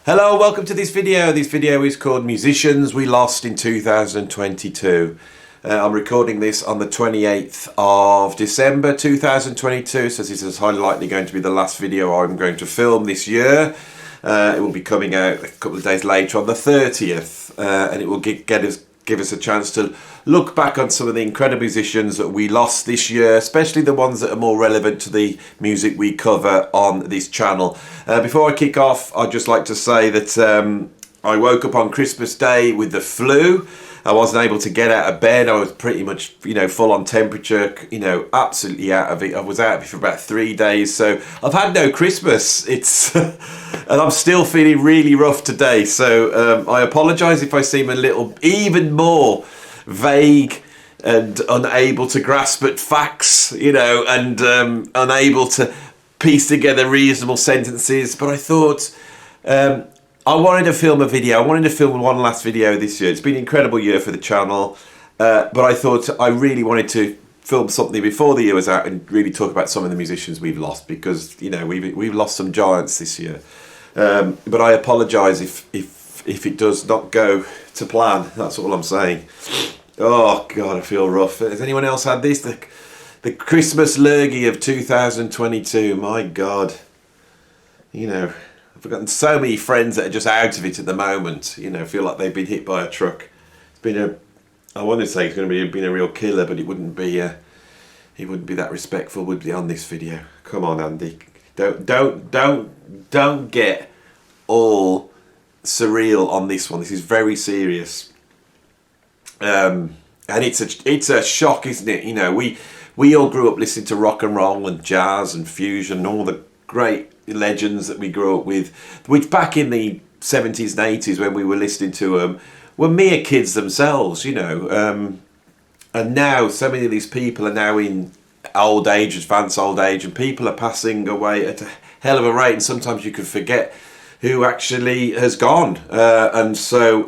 Hello, welcome to this video. This video is called Musicians We Lost in 2022. I'm recording this on the 28th of December 2022, so this is highly likely going to be the last video I'm going to film this year. It will be coming out a couple of days later on the 30th, and it will give us a chance to look back on some of the incredible musicians that we lost this year, especially the ones that are more relevant to the music we cover on this channel. Before I kick off, I'd just like to say that I woke up on Christmas Day with the flu. I wasn't able to get out of bed. I was pretty much, full on temperature, absolutely out of it. I was out of it for about 3 days. So I've had no Christmas. And I'm still feeling really rough today. So I apologise if I seem a little even more vague and unable to grasp at facts, and unable to piece together reasonable sentences. But I thought I wanted to film a video. I wanted to film one last video this year. It's been an incredible year for the channel, but I thought I really wanted to film something before the year was out and really talk about some of the musicians we've lost, because we've lost some giants this year. But I apologise if it does not go to plan. That's all I'm saying. Oh God, I feel rough. Has anyone else had this? The Christmas lurgy of 2022. My God, I've forgotten so many friends that are just out of it at the moment. Feel like they've been hit by a truck. It's been I want to say it's going to be a real killer, but it wouldn't be that respectful, would be, on this video. Come on, Andy. Don't get all surreal on this one. This is very serious. And it's a shock, isn't it? We all grew up listening to rock and roll and jazz and fusion and all the great legends that we grew up with, which back in the 70s and 80s when we were listening to them were mere kids themselves, and now so many of these people are now in old age, advanced old age, and people are passing away at a hell of a rate, and sometimes you can forget who actually has gone. And so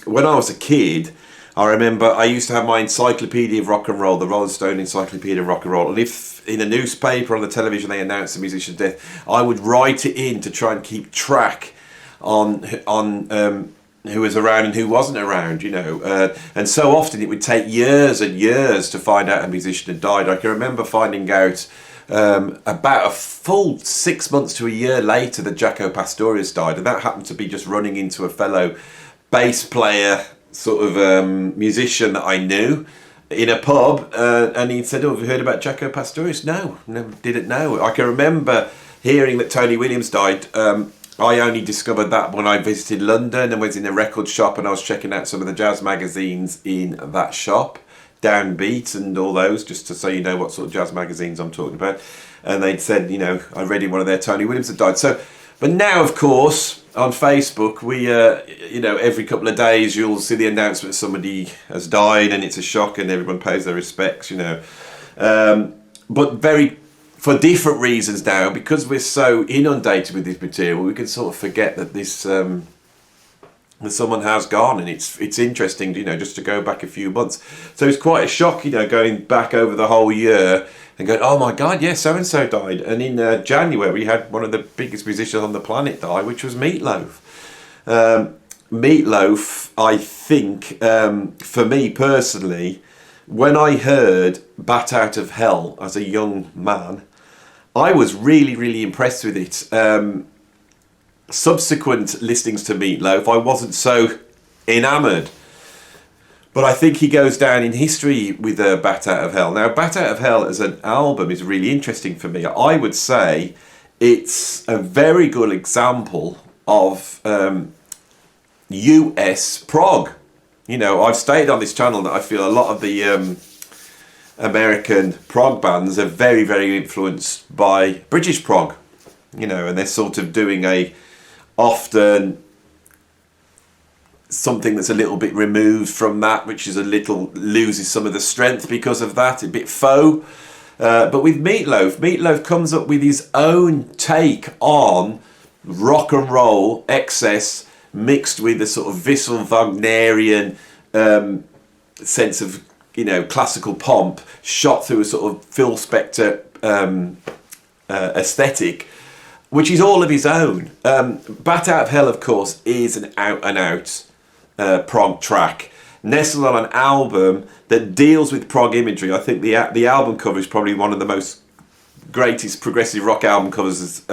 when I was a kid, I remember I used to have my encyclopedia of rock and roll, the Rolling Stone Encyclopedia of Rock and Roll, and if in a newspaper or on the television they announced a musician's death, I would write it in to try and keep track on who was around and who wasn't around, and so often it would take years and years to find out a musician had died. I can remember finding out about a full 6 months to a year later that Jaco Pastorius died, and that happened to be just running into a fellow bass player, sort of musician that I knew in a pub, and he said, "Oh, have you heard about Jaco Pastorius?" No, didn't know. I can remember hearing that Tony Williams died. I only discovered that when I visited London and was in a record shop, and I was checking out some of the jazz magazines in that shop, Downbeat and all those, just to so you know what sort of jazz magazines I'm talking about. And they'd said, I read in one of their Tony Williams had died. So, but now, of course, on Facebook, we, every couple of days you'll see the announcement somebody has died, and it's a shock, and everyone pays their respects, But for different reasons now, because we're so inundated with this material, we can sort of forget that this that someone has gone, and it's interesting, just to go back a few months. So it's quite a shock, going back over the whole year and going, oh my God, yes, so and so died. And in January, we had one of the biggest musicians on the planet die, which was Meatloaf. Meatloaf, I think, for me personally, when I heard "Bat Out of Hell" as a young man, I was really, really impressed with it. Subsequent listings to Meatloaf, I wasn't so enamoured. But I think he goes down in history with "Bat Out of Hell." Now, "Bat Out of Hell" as an album is really interesting for me. I would say it's a very good example of US prog. I've stated on this channel that I feel a lot of the American prog bands are very, very influenced by British prog, and they're sort of doing often something that's a little bit removed from that, which is loses some of the strength because of that, a bit faux. But with Meatloaf comes up with his own take on rock and roll excess, mixed with a sort of visceral Wagnerian sense of classical pomp, shot through a sort of Phil Spector aesthetic. which is all of his own. Bat Out of Hell, of course, is an out-and-out prog track, nestled on an album that deals with prog imagery. I think the album cover is probably one of the most greatest progressive rock album covers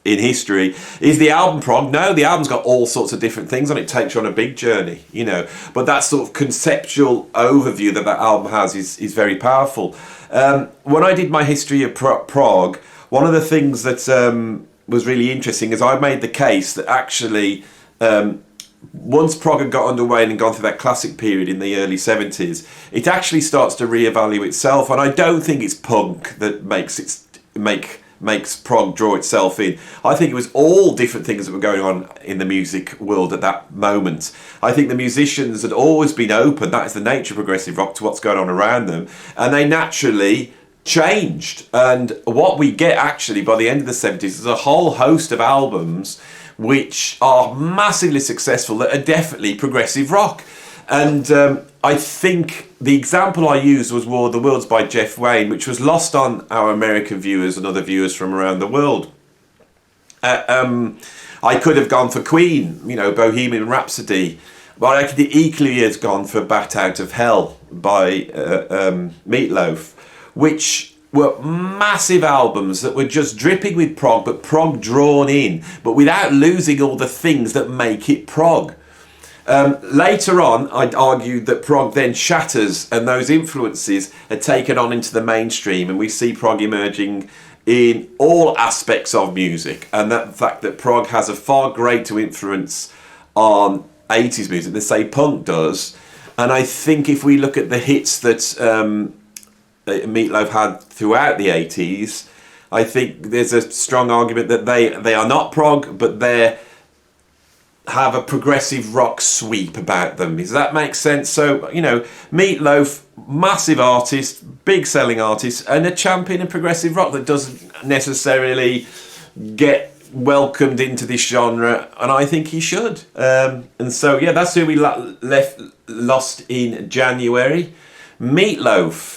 in history. Is the album prog? No, the album's got all sorts of different things on it. Takes you on a big journey, you know. But that sort of conceptual overview that album has is very powerful. When I did my history of prog, one of the things that was really interesting is I made the case that actually once prog had got underway and gone through that classic period in the early 70s, it actually starts to reevaluate itself. And I don't think it's punk that makes prog draw itself in. I think it was all different things that were going on in the music world at that moment. I think the musicians had always been open, that is the nature of progressive rock, to what's going on around them, and they naturally changed. And what we get actually by the end of the 70s is a whole host of albums which are massively successful that are definitely progressive rock. And I think the example I used was War of the Worlds by Jeff Wayne, which was lost on our American viewers and other viewers from around the world. I could have gone for Queen, you know, Bohemian Rhapsody, but I could equally have gone for Bat Out of Hell by Meatloaf, which were massive albums that were just dripping with prog, but prog drawn in, but without losing all the things that make it prog. Later on, I'd argued that prog then shatters, and those influences are taken on into the mainstream, and we see prog emerging in all aspects of music, and that fact that prog has a far greater influence on 80s music than, say, punk does. And I think if we look at the hits that Meatloaf had throughout the 80s, I think there's a strong argument that they are not prog, but they have a progressive rock sweep about them. Does that make sense? So, you know, Meatloaf, massive artist, big selling artist, and a champion of progressive rock that doesn't necessarily get welcomed into this genre, and I think he should. And so, yeah, that's who we lost in January. Meatloaf.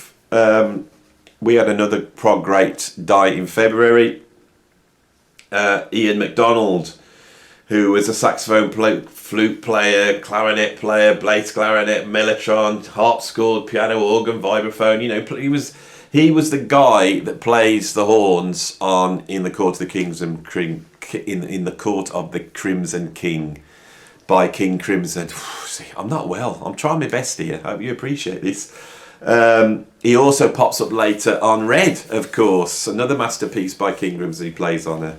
We had another prog great die in February. Ian MacDonald, who was a saxophone flute player, clarinet player, bass clarinet, mellotron, harpsichord, piano, organ, vibraphone. You know, he was the guy that plays the horns on In the Court of the Crimson in the Court of the Crimson King by King Crimson. See, I'm not well. I'm trying my best here. I hope you appreciate this. He also pops up later on Red, of course, another masterpiece by King Crimson. He plays on a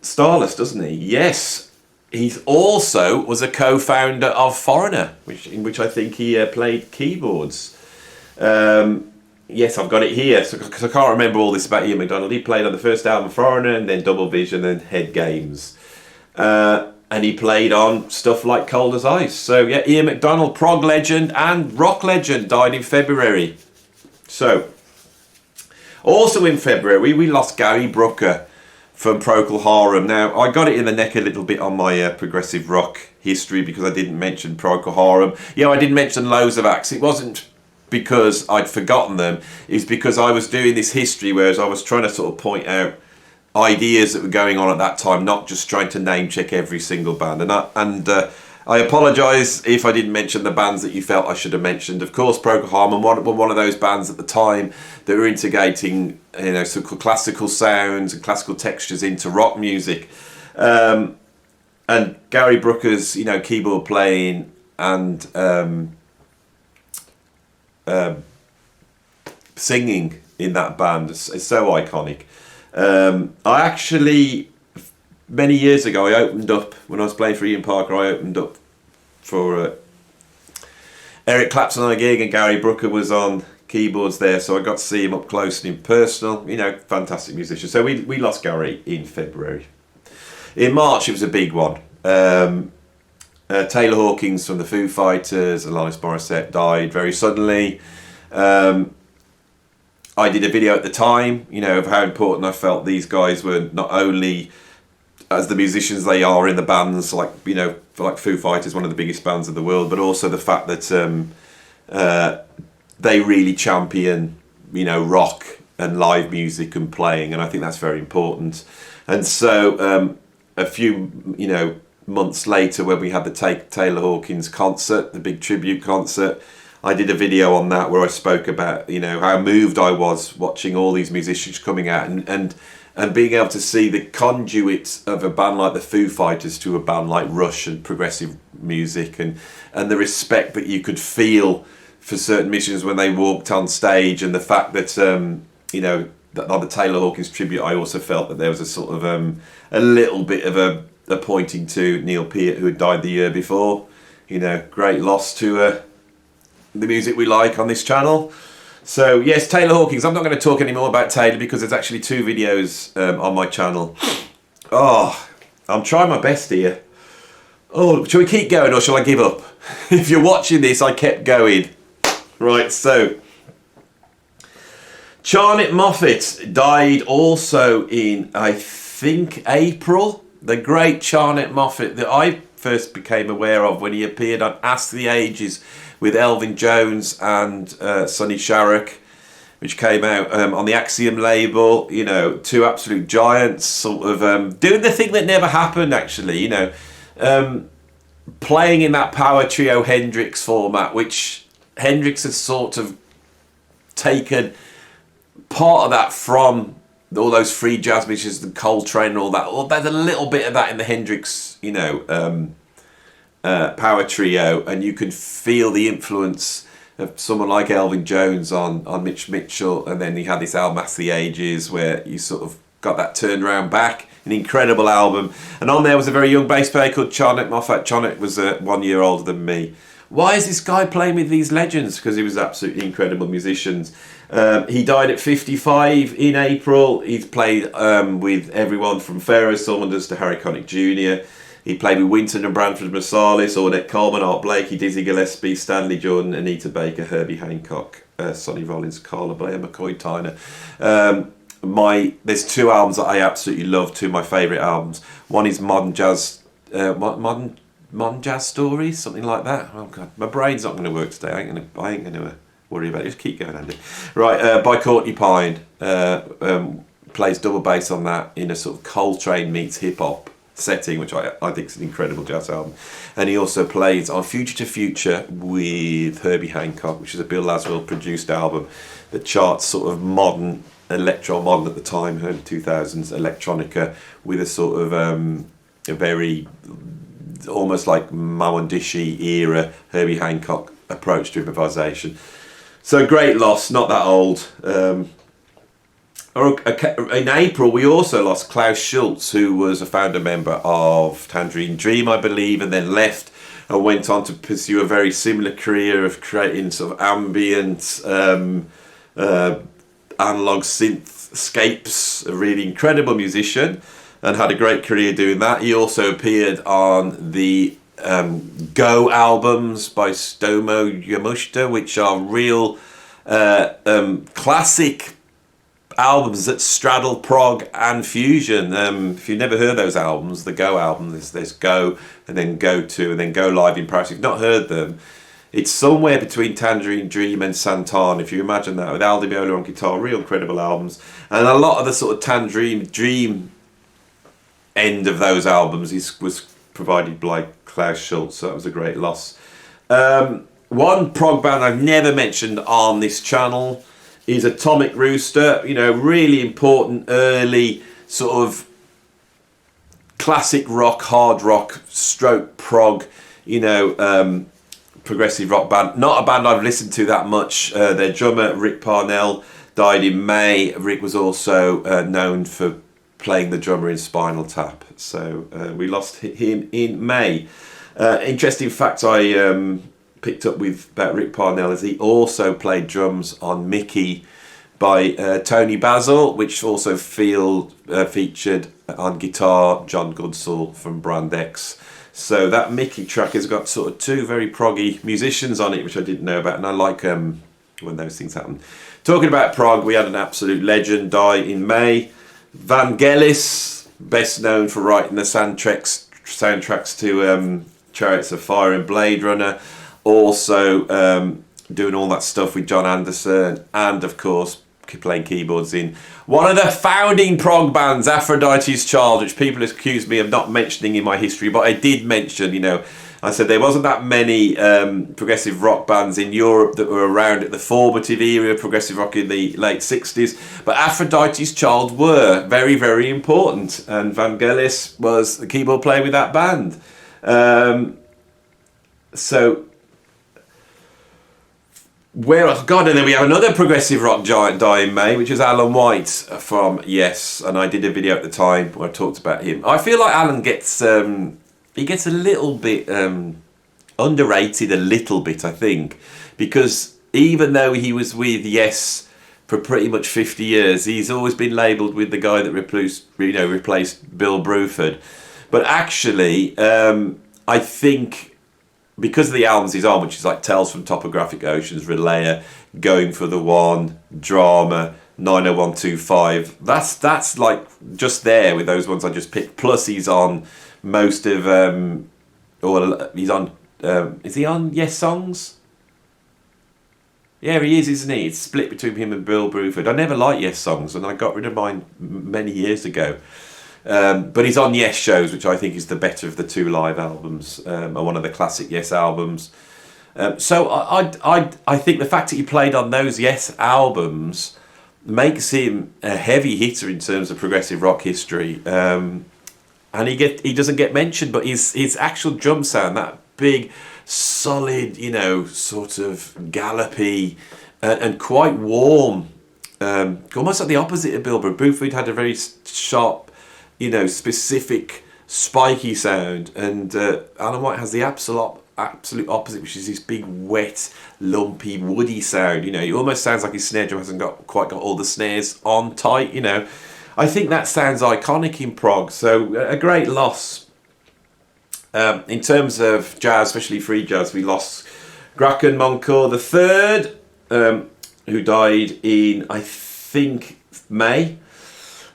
Starless, doesn't he? Yes. He's also was a co-founder of Foreigner, in which I think he played keyboards. Yes, I've got it here, because I can't remember all this about Ian MacDonald. He played on the first album Foreigner, and then Double Vision and Head Games. And he played on stuff like Cold as Ice. So yeah, Ian MacDonald, prog legend and rock legend, died in February. So, also in February, we lost Gary Brooker from Procol Harum. Now, I got it in the neck a little bit on my progressive rock history because I didn't mention Procol Harum. Yeah, I didn't mention loads of acts. It wasn't because I'd forgotten them. It's because I was doing this history, whereas I was trying to sort of point out ideas that were going on at that time, not just trying to name check every single band. And I apologise if I didn't mention the bands that you felt I should have mentioned. Of course, Procol Harum were one of those bands at the time that were integrating, you know, sort of classical sounds and classical textures into rock music. And Gary Brooker's, you know, keyboard playing and singing in that band is so iconic. I actually, many years ago, I opened up, when I was playing for Ian Parker, I opened up for Eric Clapton on a gig, and Gary Brooker was on keyboards there, so I got to see him up close and personal. You know, fantastic musician. So we lost Gary in February. In March, it was a big one. Taylor Hawkins from the Foo Fighters, Alanis Morissette died very suddenly. I did a video at the time, you know, of how important I felt these guys were, not only as the musicians they are in the bands, like, you know, like Foo Fighters, one of the biggest bands of the world, but also the fact that they really champion, you know, rock and live music and playing, and I think that's very important. And so a few months later, when we had the Taylor Hawkins concert, the big tribute concert, I did a video on that where I spoke about how moved I was watching all these musicians coming out and being able to see the conduit of a band like the Foo Fighters to a band like Rush and progressive music, and the respect that you could feel for certain musicians when they walked on stage, and the fact that that on the Taylor Hawkins tribute, I also felt that there was a sort of a little bit of a pointing to Neil Peart, who had died the year before. Great loss to the music we like on this channel. So yes, Taylor Hawkins. I'm not going to talk any more about Taylor because there's actually 2 videos on my channel. Oh, I'm trying my best here. Oh, shall we keep going or shall I give up? If you're watching this, I kept going. Right, so Charlotte Moffat died also in, I think, April. The great Charlotte Moffat that I first became aware of when he appeared on Ask the Ages with Elvin Jones and Sonny Sharrock, which came out on the Axiom label. 2 absolute giants, sort of doing the thing that never happened, actually. Playing in that power trio Hendrix format, which Hendrix has sort of taken part of that from all those free jazz musicians, the Coltrane and all that. Well, there's a little bit of that in the Hendrix, power trio, and you can feel the influence of someone like Elvin Jones on Mitch Mitchell, and then he had this album Ask the Ages where you sort of got that turned round back, an incredible album. And on there was a very young bass player called Charnock Moffat. Charnock was 1 year older than me. Why is this guy playing with these legends? Because he was absolutely incredible musicians. He died at 55 in April. He's played with everyone from Pharaoh Saunders to Harry Connick Jr. He played with Wynton and Branford Marsalis, Ornette Coleman, Art Blakey, Dizzy Gillespie, Stanley Jordan, Anita Baker, Herbie Hancock, Sonny Rollins, Carla Blair, McCoy Tyner. There's 2 albums that I absolutely love, 2 of my favourite albums. One is Modern Jazz Stories, something like that. Oh God, my brain's not going to work today. I ain't going to worry about it. Just keep going, Andy. Right, by Courtney Pine. Plays double bass on that in a sort of Coltrane meets hip hop setting, which I think is an incredible jazz album. And he also plays on Future to Future with Herbie Hancock, which is a Bill Laswell produced album that charts sort of modern, electro-modern at the time, early 2000s, electronica, with a sort of a very almost like Mawandishi era Herbie Hancock approach to improvisation. So great loss, not that old. In April, we also lost Klaus Schultz, who was a founder member of Tangerine Dream, I believe, and then left and went on to pursue a very similar career of creating sort of ambient, analog synthscapes. A really incredible musician, and had a great career doing that. He also appeared on the Go albums by Stomo Yamashita, which are real classic albums that straddle prog and fusion. If you've never heard those albums, the Go album, there's Go and then Go 2 and then Go Live in Paris. If you've not heard them, it's somewhere between Tangerine Dream and Santana, if you imagine that, with Al Di Meola on guitar. Real incredible albums. And a lot of the sort of Tangerine Dream end of those albums was provided by Klaus Schultz, so that was a great loss. One prog band I've never mentioned on this channel is Atomic Rooster. Really important early sort of classic rock, hard rock, stroke prog, progressive rock band. Not a band I've listened to that much. Their drummer, Rick Parnell, died in May. Rick was also known for playing the drummer in Spinal Tap. So we lost him in May. Interesting fact I picked up about Rick Parnell is he also played drums on Mickey by Tony Basil, which also featured on guitar John Goodsall from Brand X. So that Mickey track has got sort of 2 very proggy musicians on it, which I didn't know about, and I like when those things happen. Talking about prog, we had an absolute legend die in May. Vangelis, best known for writing the soundtracks to Chariots of Fire and Blade Runner, also doing all that stuff with John Anderson, and of course playing keyboards in one of the founding prog bands, Aphrodite's Child, which people accuse me of not mentioning in my history, but I did mention, you know, I said there wasn't that many progressive rock bands in Europe that were around at the formative era of progressive rock in the late 60s, but Aphrodite's Child were very, very important, and Vangelis was the keyboard player with that band. So, and then we have another progressive rock giant die in May, which is Alan White from Yes, and I did a video at the time where I talked about him. I feel like Alan gets he gets a little bit underrated, a little bit, I think, because even though he was with Yes for pretty much 50 years, he's always been labelled with the guy that replaced Bill Bruford. But actually, I think because of the albums he's on, which is like Tales from Topographic Oceans, Relayer, Going for the One, Drama, 90125, that's like just there with those ones I just picked. Plus he's on most of, he's on, is he on Yes Songs? Yeah, he is, isn't he? It's split between him and Bill Bruford. I never liked Yes Songs, and I got rid of mine many years ago. But he's on Yes Shows, which I think is the better of the two live albums, and one of the classic Yes albums. So I think the fact that he played on those Yes albums makes him a heavy hitter in terms of progressive rock history. And he doesn't get mentioned, but his actual drum sound, that big, solid, you know, sort of gallopy and quite warm, almost like the opposite of Bill Bruford. Had a very sharp, you know, specific, spiky sound, and Alan White has the absolute opposite, which is this big, wet, lumpy, woody sound. You know, it almost sounds like his snare drum hasn't quite got all the snares on tight. You know, I think that sounds iconic in prog. So a great loss. In terms of jazz, especially free jazz, we lost Gracan Moncourt III, who died in, I think, May.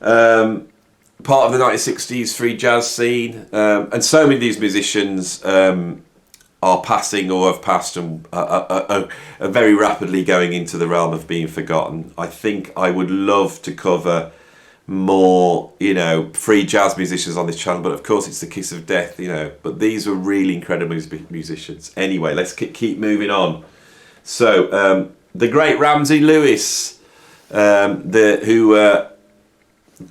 Part of the 1960s free jazz scene, and so many of these musicians are passing or have passed and are very rapidly going into the realm of being forgotten. I think I would love to cover more, you know, free jazz musicians on this channel, but of course it's the kiss of death, you know, but these were really incredible musicians. Anyway, let's keep moving on. So the great Ramsey Lewis,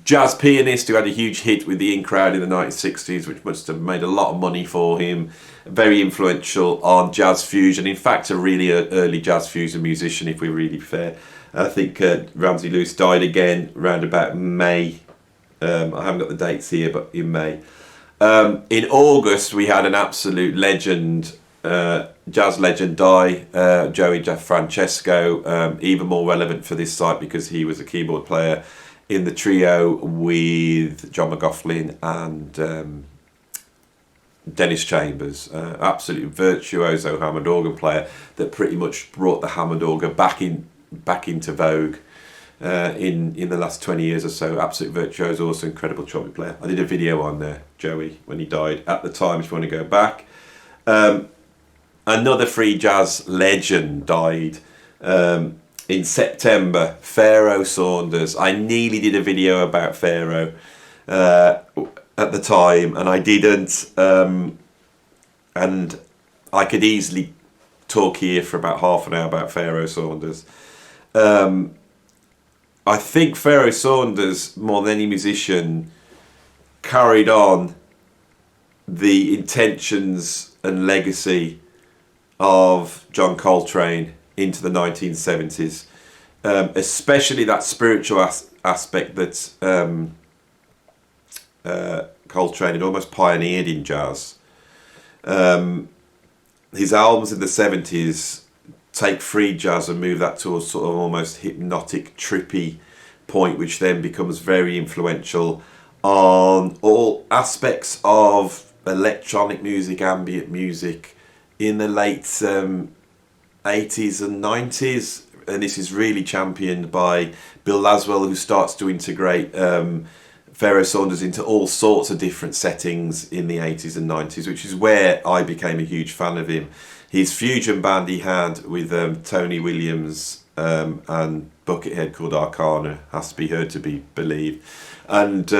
jazz pianist who had a huge hit with the In Crowd in the 1960s, which must have made a lot of money for him. Very influential on jazz fusion. In fact, a really early jazz fusion musician, if we're really fair. I think Ramsey Lewis died again around about May. I haven't got the dates here, but in May. In August, we had an absolute legend, jazz legend die, Joey Francesco, even more relevant for this site because he was a keyboard player in the trio with John McLaughlin and Dennis Chambers, absolute virtuoso Hammond organ player that pretty much brought the Hammond organ back into vogue in the last 20 years or so. Absolute virtuoso, also incredible trumpet player. I did a video on Joey when he died at the time, if you want to go back. Another free jazz legend died in September, Pharaoh Saunders. I nearly did a video about Pharaoh at the time, and I didn't. And I could easily talk here for about half an hour about Pharaoh Saunders. I think Pharaoh Saunders, more than any musician, carried on the intentions and legacy of John Coltrane into the 1970s, especially that spiritual aspect that Coltrane had almost pioneered in jazz. His albums in the 70s take free jazz and move that to a sort of almost hypnotic, trippy point, which then becomes very influential on all aspects of electronic music, ambient music in the late 80s and 90s. And this is really championed by Bill Laswell, who starts to integrate Pharaoh Saunders into all sorts of different settings in the 80s and 90s, which is where I became a huge fan of him. His fusion band he had with Tony Williams and Buckethead called Arcana, Has to Be Heard to Be Believed. And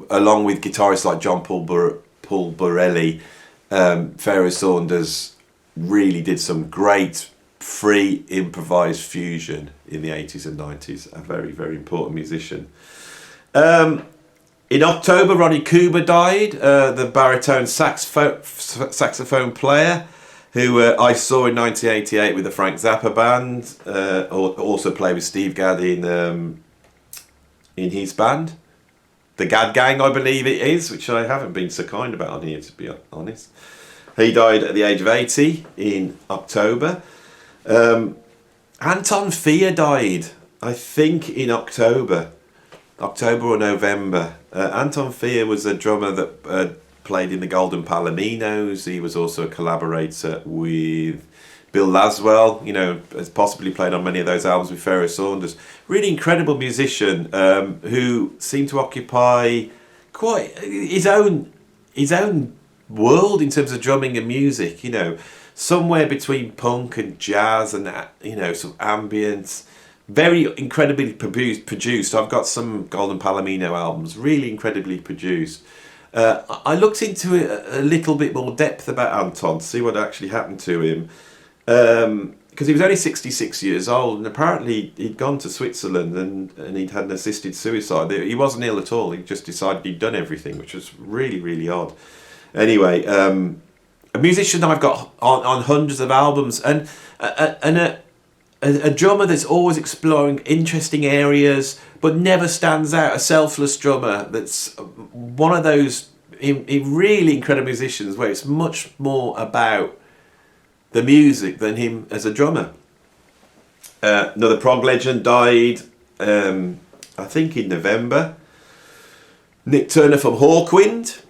along with guitarists like Paul Borelli, Pharaoh Saunders really did some great free improvised fusion in the 80s and 90s. A very, very important musician. In October, Ronnie Cooper died, the baritone saxophone player who I saw in 1988 with the Frank Zappa band, also played with Steve Gadd in his band. The Gadd Gang, I believe it is, which I haven't been so kind about on here, to be honest. He died at the age of 80 in October. Anton Fier died, I think, in October or November. Anton Fier was a drummer that played in the Golden Palominos. He was also a collaborator with Bill Laswell, has possibly played on many of those albums with Pharaoh Saunders. Really incredible musician who seemed to occupy quite his own world in terms of drumming and music, somewhere between punk and jazz and, some ambience. Very incredibly produced. I've got some Golden Palomino albums, really incredibly produced. I looked into it a little bit more depth about Anton to see what actually happened to him. Because he was only 66 years old, and apparently he'd gone to Switzerland and he'd had an assisted suicide. He wasn't ill at all, he just decided he'd done everything, which was really, really odd. Anyway, a musician I've got on hundreds of albums, and a drummer that's always exploring interesting areas but never stands out, a selfless drummer that's one of those really incredible musicians where it's much more about the music than him as a drummer. Another prog legend died, I think in November. Nick Turner from Hawkwind,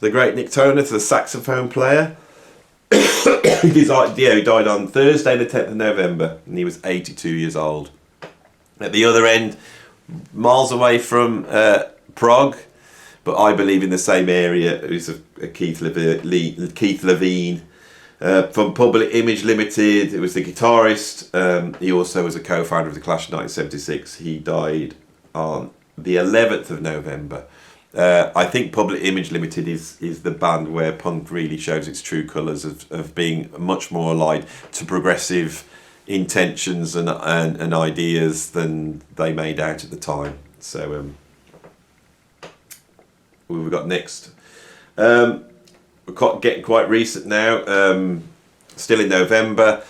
the great Nick Turner, the saxophone player. He died on Thursday the 10th of November, and he was 82 years old. At the other end, miles away from Prog, but I believe in the same area, is Keith Levine from Public Image Limited. It was the guitarist. He also was a co-founder of the Clash in 1976. He died on the 11th of November. I think Public Image Limited is the band where punk really shows its true colours of being much more allied to progressive intentions and ideas than they made out at the time. So we've got next. We're getting quite recent now, still in November.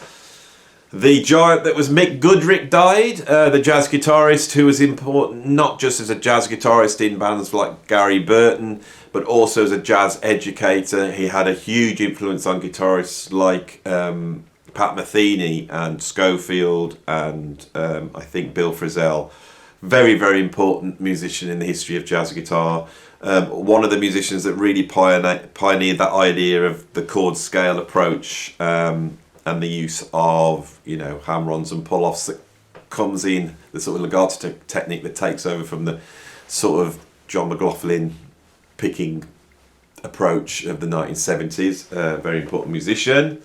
The giant that was Mick Goodrick died, the jazz guitarist who was important not just as a jazz guitarist in bands like Gary Burton, but also as a jazz educator. He had a huge influence on guitarists like Pat Metheny and Schofield and I think Bill Frisell. Very, very important musician in the history of jazz guitar. One of the musicians that really pioneered that idea of the chord scale approach, and the use of, hammer-ons and pull-offs that comes in, the sort of legato technique that takes over from the sort of John McLaughlin picking approach of the 1970s. Very important musician.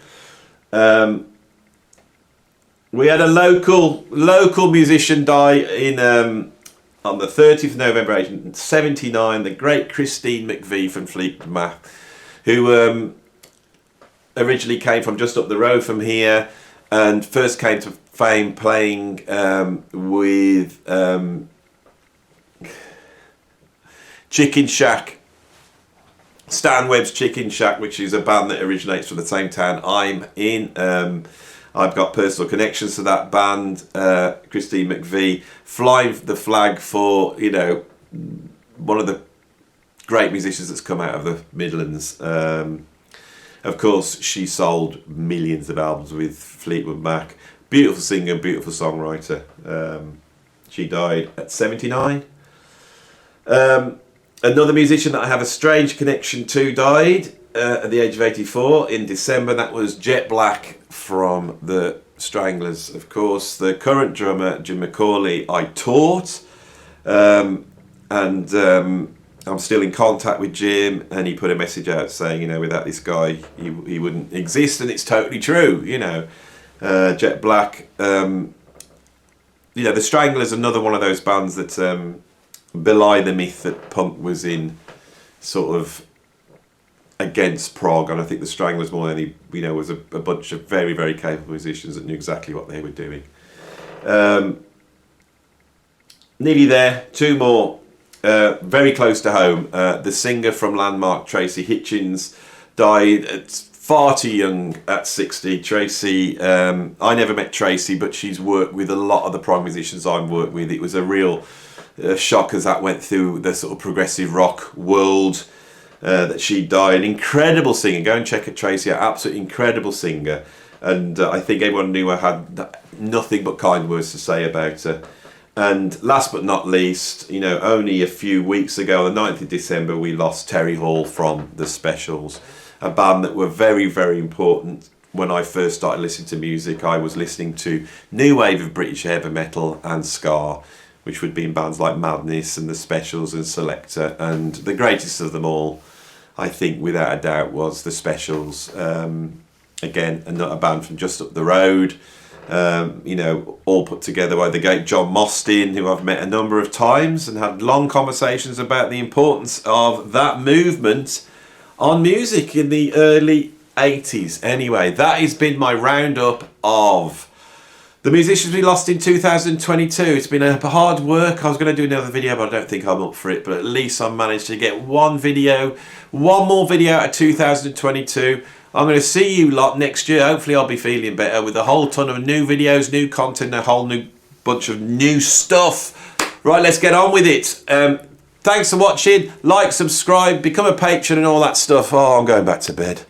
We had a local musician die in on the 30th of November 1979, the great Christine McVie from Fleetwood Mac, who originally came from just up the road from here and first came to fame playing with Chicken Shack, Stan Webb's Chicken Shack, which is a band that originates from the same town I'm in. I've got personal connections to that band. Christine McVie flying the flag for, one of the great musicians that's come out of the Midlands. Of course, she sold millions of albums with Fleetwood Mac. Beautiful singer, beautiful songwriter. She died at 79. Another musician that I have a strange connection to died at the age of 84 in December. That was Jet Black from the Stranglers, of course. The current drummer, Jim McCauley, I taught. I'm still in contact with Jim, and he put a message out saying, without this guy, he wouldn't exist, and it's totally true, Jet Black. You know, the Stranglers, another one of those bands that belie the myth that punk was in sort of against prog, and I think the Stranglers more than any, you know, was a bunch of very, very capable musicians that knew exactly what they were doing. Nearly there, two more, very close to home. The singer from Landmark, Tracy Hitchens, died at far too young at 60. Tracy, I never met Tracy, but she's worked with a lot of the prog musicians I've worked with. It was a real shock as that went through the sort of progressive rock world, that she died. An incredible singer. Go and check out Tracy, an absolutely incredible singer. And I think everyone knew I had nothing but kind words to say about her. And last but not least, you know, only a few weeks ago, the 9th of December, we lost Terry Hall from The Specials, a band that were very, very important. When I first started listening to music, I was listening to new wave of British heavy metal and ska, which would be in bands like Madness and The Specials and Selector. And the greatest of them all, I think, without a doubt, was The Specials. Again, another band from just up the road. You know, all put together by the great John Mostyn, who I've met a number of times and had long conversations about the importance of that movement on music in the early 80s. Anyway, that has been my roundup of the musicians we lost in 2022. It's been a hard work. I was going to do another video, but I don't think I'm up for it. But at least I managed to get one more video out of 2022. I'm going to see you lot next year. Hopefully I'll be feeling better with a whole ton of new videos, new content, a whole new bunch of new stuff. Right, let's get on with it. Thanks for watching. Like, subscribe, become a patron and all that stuff. Oh, I'm going back to bed.